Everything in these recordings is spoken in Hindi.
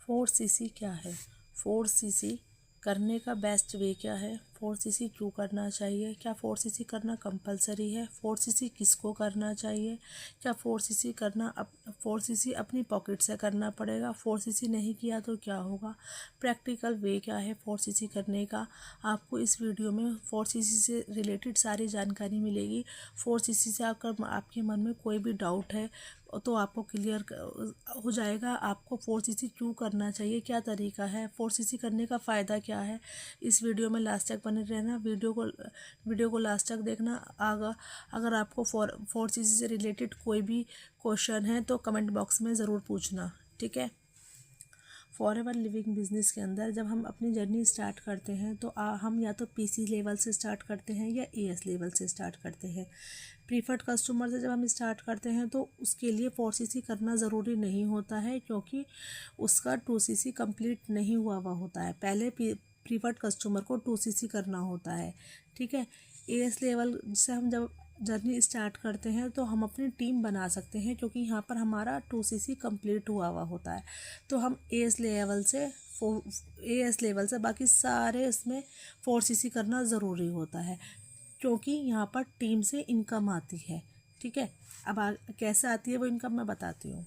4cc क्या है? 4cc करने का बेस्ट वे क्या है? 4cc क्यों करना चाहिए? क्या 4cc करना कंपलसरी है? 4cc किसको करना चाहिए? क्या 4cc करना 4cc अपनी पॉकेट से करना पड़ेगा? 4cc नहीं किया तो क्या होगा? प्रैक्टिकल वे क्या है 4cc करने का? आपको इस वीडियो में 4cc से रिलेटेड सारी जानकारी मिलेगी। 4cc से आपके मन में कोई भी डाउट है तो आपको क्लियर हो जाएगा। आपको 4cc क्यों करना चाहिए, क्या तरीका है, 4cc करने का फ़ायदा क्या है, इस वीडियो में लास्ट तक बने रहना। वीडियो को लास्ट तक देखना। अगर आपको 4cc से रिलेटेड कोई भी क्वेश्चन है तो कमेंट बॉक्स में ज़रूर पूछना, ठीक है। फॉरएवर लिविंग बिजनेस के अंदर जब हम अपनी जर्नी स्टार्ट करते हैं तो हम या तो पीसी लेवल से स्टार्ट करते हैं या एएस लेवल से स्टार्ट करते हैं। प्रीफर्ड कस्टमर से जब हम स्टार्ट करते हैं तो उसके लिए 4cc करना ज़रूरी नहीं होता है, क्योंकि उसका 2cc कंप्लीट नहीं हुआ होता है। पहले प्रीफर्ड कस्टमर को 2cc करना होता है, ठीक है। एएस लेवल से हम जब जर्नी स्टार्ट करते हैं तो हम अपनी टीम बना सकते हैं, क्योंकि यहाँ पर हमारा 2cc कंप्लीट हुआ होता है। तो हम एएस लेवल से बाकी सारे इसमें 4cc करना ज़रूरी होता है, क्योंकि यहाँ पर टीम से इनकम आती है, ठीक है। अब कैसे आती है वो इनकम मैं बताती हूँ।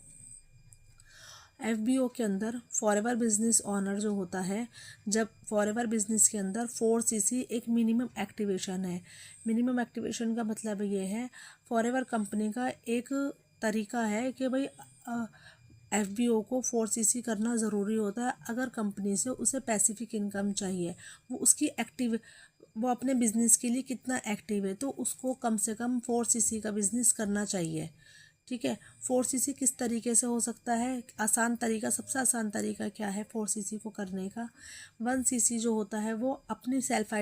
FBO के अंदर फॉरएवर बिजनेस ओनर जो होता है, जब फॉरएवर बिजनेस के अंदर 4cc एक मिनिमम एक्टिवेशन है। मिनिमम एक्टिवेशन का मतलब ये है, फॉरएवर कंपनी का एक तरीका है कि भाई FBO को 4cc करना ज़रूरी होता है। अगर कंपनी से उसे पैसिफिक इनकम चाहिए, वो अपने बिजनेस के लिए कितना एक्टिव है, तो उसको कम से कम 4cc का बिजनेस करना चाहिए, ठीक है। 4cc किस तरीके से हो सकता है? आसान तरीका, सबसे आसान तरीका क्या है 4cc को करने का? 1cc जो होता है वो अपनी सेल्फ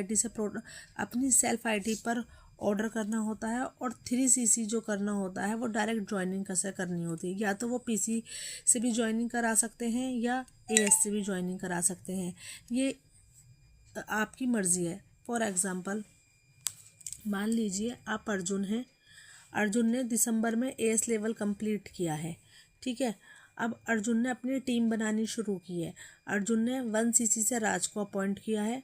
आईडी पर ऑर्डर करना होता है, और 3cc जो करना होता है वो डायरेक्ट ज्वाइनिंग कैसे करनी होती है। या तो वो पीसी से भी ज्वाइनिंग करा सकते हैं या एएस से भी ज्वाइनिंग करा सकते हैं, ये आपकी मर्ज़ी है। फॉर एग्ज़ाम्पल मान लीजिए आप अर्जुन हैं। अर्जुन ने दिसंबर में एएस लेवल कंप्लीट किया है, ठीक है। अब अर्जुन ने अपनी टीम बनानी शुरू की है। अर्जुन ने 1cc से राज को अपॉइंट किया है,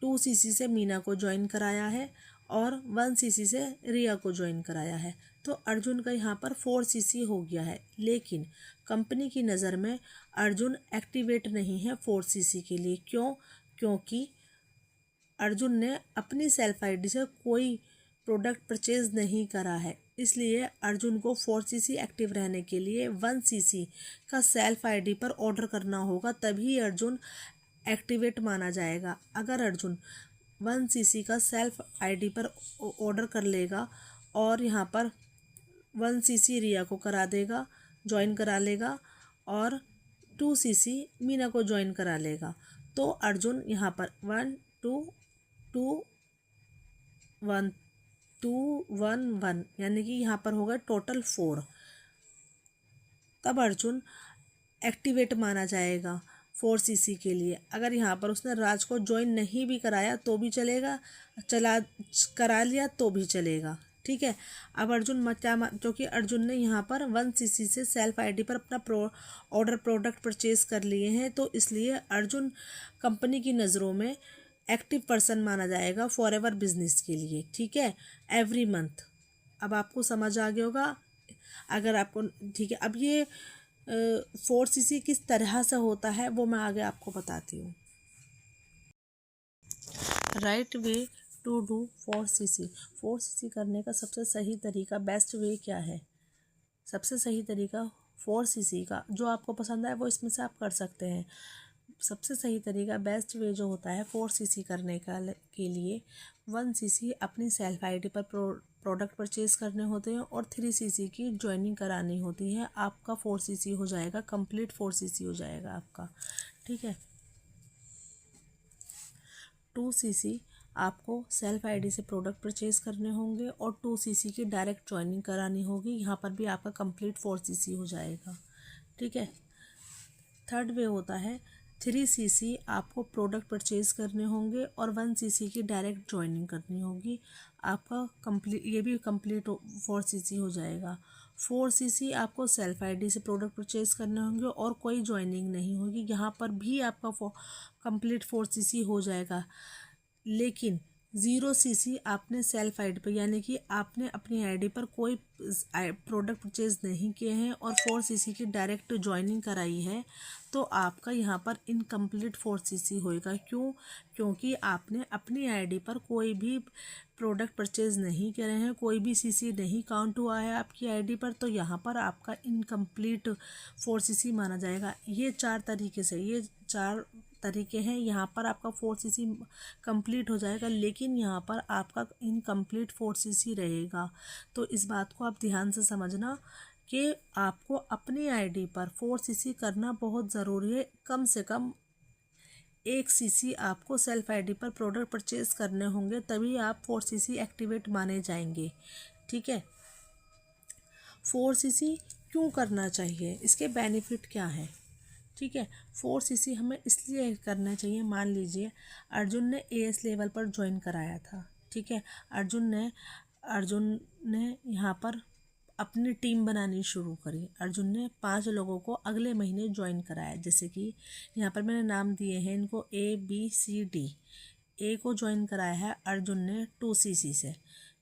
2cc से मीना को ज्वाइन कराया है, और 1cc से रिया को ज्वाइन कराया है। तो अर्जुन का यहाँ पर 4cc हो गया है। लेकिन कंपनी की नज़र में अर्जुन एक्टिवेट नहीं है 4cc के लिए। क्यों? क्योंकि अर्जुन ने अपनी सेल्फ आईडी से कोई प्रोडक्ट परचेज नहीं करा है, इसलिए अर्जुन को 4cc एक्टिव रहने के लिए 1cc का सेल्फ आईडी पर ऑर्डर करना होगा, तभी अर्जुन एक्टिवेट माना जाएगा। अगर अर्जुन 1cc का सेल्फ आईडी पर ऑर्डर कर लेगा और यहाँ पर 1cc रिया को करा देगा, ज्वाइन करा लेगा, और 2cc मीना को ज्वाइन करा लेगा, तो अर्जुन यहाँ पर 1 2 2 1 2 1 1 यानी कि यहाँ पर होगा टोटल 4। तब अर्जुन एक्टिवेट माना जाएगा 4cc के लिए। अगर यहाँ पर उसने राज को ज्वाइन नहीं भी कराया तो भी चलेगा, करा लिया तो भी चलेगा, ठीक है। अब अर्जुन क्योंकि अर्जुन ने यहाँ पर 1cc से सेल्फ आईडी पर अपना प्रोडक्ट परचेज कर लिए हैं, तो इसलिए अर्जुन कंपनी की नज़रों में एक्टिव पर्सन माना जाएगा फॉरएवर बिजनेस के लिए, ठीक है। Every month. अब आपको समझ आ गया होगा। अगर आपको ठीक है, अब ये 4cc किस तरह से होता है वो मैं आगे आपको बताती हूँ। Right way to do 4cc करने का सबसे सही तरीका, बेस्ट वे क्या है? सबसे सही तरीका 4cc का जो आपको पसंद आए वो इसमें से आप कर सकते हैं। सबसे सही तरीका, बेस्ट वे जो होता है 4cc करने के लिए, 1cc अपनी सेल्फ आईडी पर प्रोडक्ट परचेज करने होते हैं, और 3cc की ज्वाइनिंग करानी होती है। आपका 4cc हो जाएगा, कंप्लीट 4cc हो जाएगा आपका, ठीक है। 2cc आपको सेल्फ आईडी से प्रोडक्ट परचेज करने होंगे, और 2cc की डायरेक्ट ज्वाइनिंग करानी होगी। यहाँ पर भी आपका कंप्लीट 4cc हो जाएगा, ठीक है। थर्ड वे होता है 3cc आपको प्रोडक्ट परचेज करने होंगे, और 1cc की डायरेक्ट ज्वाइनिंग करनी होगी। आपका कंप्लीट, ये भी कंप्लीट 4cc हो जाएगा। 4cc आपको सेल्फ आईडी से प्रोडक्ट परचेज करने होंगे और कोई ज्वाइनिंग नहीं होगी। यहाँ पर भी आपका कंप्लीट 4cc हो जाएगा, लेकिन 0cc आपने सेल्फ आईडी पर, यानी कि आपने अपनी आईडी पर कोई प्रोडक्ट परचेज नहीं किए हैं और 4cc की डायरेक्ट ज्वाइनिंग कराई है, तो आपका यहाँ पर इनकम्प्लीट 4cc होएगा। क्यों? क्योंकि आपने अपनी आईडी पर कोई भी प्रोडक्ट परचेज नहीं करे हैं, कोई भी सीसी नहीं काउंट हुआ है आपकी आईडी पर, तो यहाँ पर आपका इनकम्प्लीट 4cc माना जाएगा। ये 4 तरीके हैं, यहाँ पर आपका 4cc कंप्लीट हो जाएगा, लेकिन यहाँ पर आपका इनकम्प्लीट 4cc रहेगा। तो इस बात को आप ध्यान से समझना कि आपको अपनी आईडी पर 4cc करना बहुत ज़रूरी है। कम से कम 1cc आपको सेल्फ आईडी पर प्रोडक्ट परचेज करने होंगे, तभी आप 4cc एक्टिवेट माने जाएंगे। ठीक है, 4cc क्यों करना चाहिए, इसके बेनिफिट क्या हैं? ठीक है, 4cc हमें इसलिए करना चाहिए, मान लीजिए अर्जुन ने AS लेवल पर ज्वाइन कराया था। ठीक है, अर्जुन ने यहाँ पर अपनी टीम बनानी शुरू करी। अर्जुन ने 5 लोगों को अगले महीने ज्वाइन कराया, जैसे कि यहाँ पर मैंने नाम दिए हैं इनको ABCD। A को ज्वाइन कराया है अर्जुन ने 2cc से,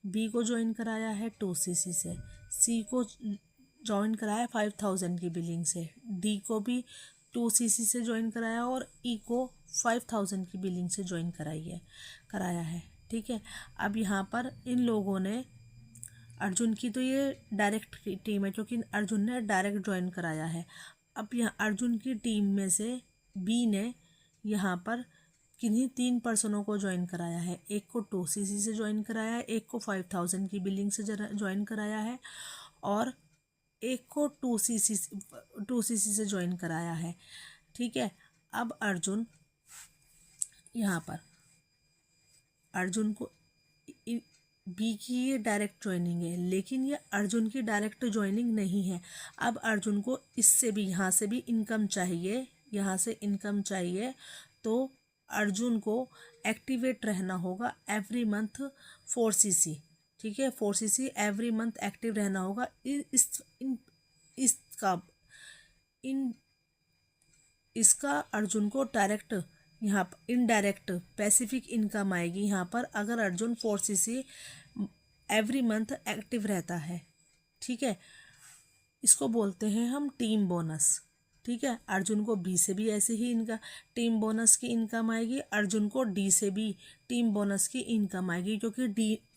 B को ज्वाइन कराया है 2cc से, C को ज्वाइन कराया 5000 की बिलिंग से, D को भी 2cc से ज्वाइन कराया और E को 5000 की बिलिंग से ज्वाइन कराया है। ठीक है, अब यहाँ पर इन लोगों ने, अर्जुन की तो ये डायरेक्ट टीम है क्योंकि अर्जुन ने डायरेक्ट ज्वाइन कराया है। अब यहाँ अर्जुन की टीम में से B ने यहाँ पर किन्हीं 3 पर्सनों को ज्वाइन कराया है। एक को 2cc से ज्वाइन कराया है, एक को 5000 की बिलिंग से ज्वाइन कराया है और एक को 2cc से ज्वाइन कराया है। ठीक है, अब यहाँ पर अर्जुन को बी की ये डायरेक्ट ज्वाइनिंग है, लेकिन ये अर्जुन की डायरेक्ट ज्वाइनिंग नहीं है। अब अर्जुन को इससे भी, यहाँ से भी इनकम चाहिए, यहाँ से इनकम चाहिए, तो अर्जुन को एक्टिवेट रहना होगा एवरी मंथ 4cc। ठीक है, 4cc एवरी मंथ एक्टिव रहना होगा। इसका अर्जुन को डायरेक्ट, यहाँ पर इनडायरेक्ट पैसिफिक इनकम आएगी यहाँ पर, अगर Arjun 4cc every month active रहता है। ठीक है, इसको बोलते हैं हम टीम बोनस। ठीक है, अर्जुन को बी से भी ऐसे ही इनका टीम बोनस की इनकम आएगी, अर्जुन को डी से भी टीम बोनस की इनकम आएगी, क्योंकि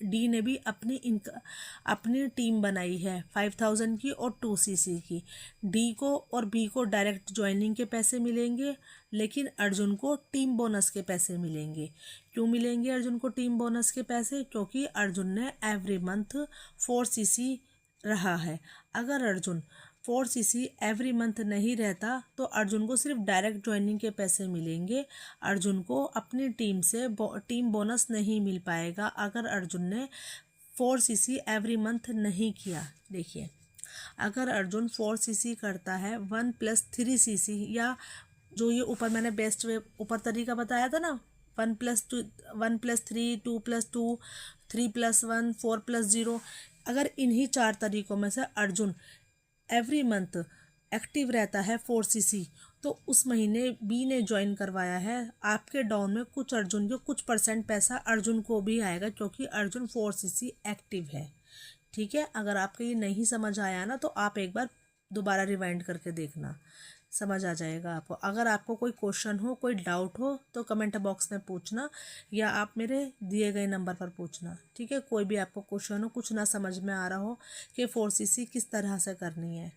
डी ने भी अपनी टीम बनाई है 5000 की और 2cc की। डी को और बी को डायरेक्ट ज्वाइनिंग के पैसे मिलेंगे, लेकिन अर्जुन को टीम बोनस के पैसे मिलेंगे। क्यों मिलेंगे अर्जुन को टीम बोनस के पैसे? क्योंकि अर्जुन ने एवरी मंथ 4cc रहा है। अगर अर्जुन 4cc एवरी मंथ नहीं रहता तो अर्जुन को सिर्फ डायरेक्ट ज्वाइनिंग के पैसे मिलेंगे, अर्जुन को अपनी टीम से टीम बोनस नहीं मिल पाएगा अगर अर्जुन ने 4cc एवरी मंथ नहीं किया। देखिए, अगर अर्जुन 4cc करता है 1+3cc, या जो ये ऊपर मैंने बेस्ट वे ऊपर तरीका बताया था ना, 1+2, 1+3, 2+2, 3+1, 4+0, अगर इन्हीं 4 तरीकों में से अर्जुन एवरी मंथ एक्टिव रहता है 4cc, तो उस महीने बी ने ज्वाइन करवाया है, आपके डाउन में कुछ अर्जुन के कुछ % पैसा अर्जुन को भी आएगा, क्योंकि अर्जुन 4cc एक्टिव है। ठीक है, अगर आपको ये नहीं समझ आया ना, तो आप एक बार दोबारा रिवाइंड करके देखना, समझ आ जाएगा आपको। अगर आपको कोई क्वेश्चन हो, कोई डाउट हो, तो कमेंट बॉक्स में पूछना, या आप मेरे दिए गए नंबर पर पूछना। ठीक है, कोई भी आपको क्वेश्चन हो, कुछ ना समझ में आ रहा हो कि 4cc किस तरह से करनी है।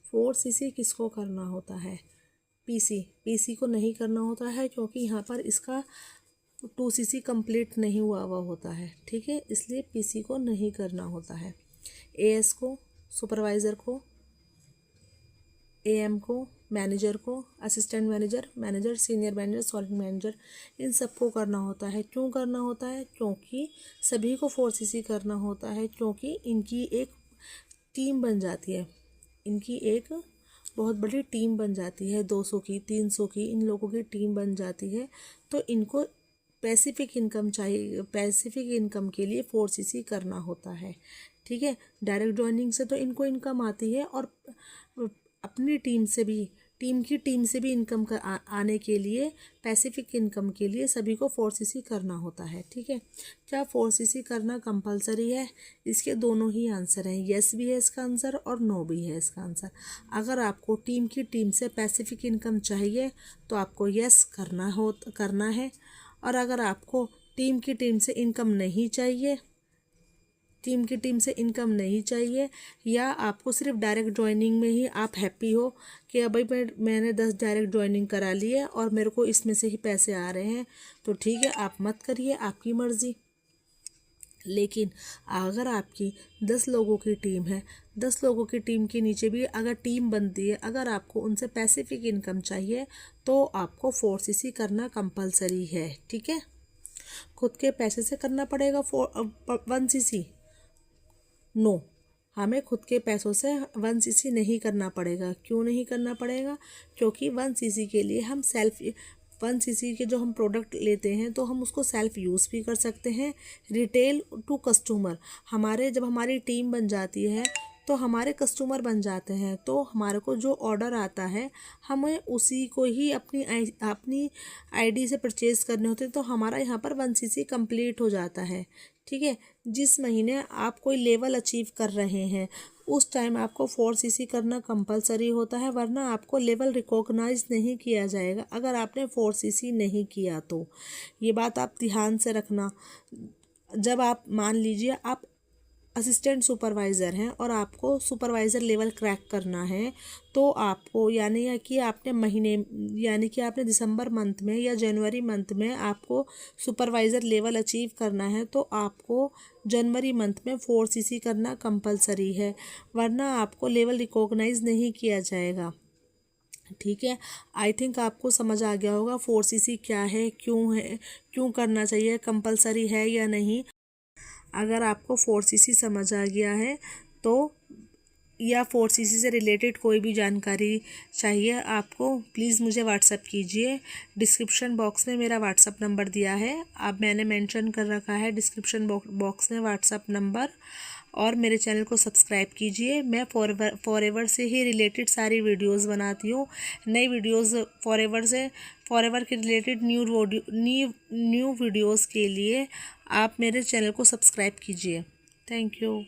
4cc किसको करना होता है? पीसी को नहीं करना होता है, क्योंकि यहाँ पर इसका 2cc कंप्लीट नहीं हुआ होता है। ठीक है, इसलिए पीसी को नहीं करना होता है। एएस को, सुपरवाइज़र को, एएम को, मैनेजर को, assistant manager, senior manager, solid manager, इन सबको करना होता है। क्यों करना होता है? क्योंकि सभी को 4cc करना होता है, क्योंकि इनकी एक टीम बन जाती है, इनकी एक बहुत बड़ी टीम बन जाती है, 200 की, 300 की, इन लोगों की टीम बन जाती है। तो इनको पैसिफिक इनकम चाहिए, पैसिफिक इनकम के लिए 4cc करना होता है। ठीक है। डायरेक्ट ज्वाइनिंग से तो इनको इनकम आती है और अपनी टीम से भी इनकम आने के लिए, पैसिफिक इनकम के लिए सभी को 4cc करना होता है। ठीक है। क्या 4cc करना कंपलसरी है? इसके दोनों ही आंसर हैं, यस भी है इसका आंसर और नो भी है इसका आंसर। अगर आपको टीम से पैसिफिक इनकम चाहिए तो आपको यस करना है, और अगर आपको टीम से इनकम नहीं चाहिए, या आपको सिर्फ डायरेक्ट ज्वाइनिंग में ही आप हैप्पी हो कि भाई मैंने 10 डायरेक्ट ज्वाइनिंग करा ली है और मेरे को इसमें से ही पैसे आ रहे हैं, तो ठीक है, आप मत करिए, आपकी मर्ज़ी। लेकिन अगर आपकी 10 लोगों की टीम है, 10 लोगों की टीम के नीचे भी अगर टीम बनती है, अगर आपको उनसे पैसिफिक इनकम चाहिए तो आपको 4cc करना कंपलसरी है। ठीक है। खुद के पैसे से करना पड़ेगा 1cc? नो, हमें खुद के पैसों से 1cc नहीं करना पड़ेगा। क्यों नहीं करना पड़ेगा? क्योंकि 1cc के लिए हम 1cc के जो हम प्रोडक्ट लेते हैं तो हम उसको सेल्फ यूज़ भी कर सकते हैं, रिटेल टू कस्टमर। जब हमारी टीम बन जाती है तो हमारे कस्टमर बन जाते हैं, तो हमारे को जो ऑर्डर आता है हमें उसी को ही अपनी आईडी से परचेज़ करने होते हैं, तो हमारा यहाँ पर 1cc कंप्लीट हो जाता है। ठीक है। जिस महीने आप कोई लेवल अचीव कर रहे हैं उस टाइम आपको 4cc करना कंपलसरी होता है, वरना आपको लेवल रिकॉग्नाइज नहीं किया जाएगा अगर आपने 4cc नहीं किया तो। ये बात आप ध्यान से रखना। जब आप मान लीजिए आप असिस्टेंट सुपरवाइज़र हैं और आपको सुपरवाइज़र लेवल क्रैक करना है, तो आपको यानी कि आपने दिसंबर मंथ में या जनवरी मंथ में आपको सुपरवाइज़र लेवल अचीव करना है, तो आपको जनवरी मंथ में 4cc करना कंपलसरी है, वरना आपको लेवल रिकॉग्नाइज नहीं किया जाएगा। ठीक है। आई थिंक आपको समझ आ गया होगा 4cc क्या है, क्यों करना चाहिए, कंपलसरी है या नहीं। अगर आपको 4cc समझ आ गया है तो, या 4cc से रिलेटेड कोई भी जानकारी चाहिए आपको, प्लीज़ मुझे व्हाट्सअप कीजिए। डिस्क्रिप्शन बॉक्स में मेरा व्हाट्सअप नंबर दिया है, अब मैंने मेंशन कर रखा है डिस्क्रिप्शन बॉक्स में व्हाट्सअप नंबर, और मेरे चैनल को सब्सक्राइब कीजिए। मैं फॉरएवर से ही रिलेटेड सारी वीडियोस बनाती हूँ। नई वीडियोस फॉरएवर के रिलेटेड न्यू वीडियोस के लिए आप मेरे चैनल को सब्सक्राइब कीजिए। Thank you.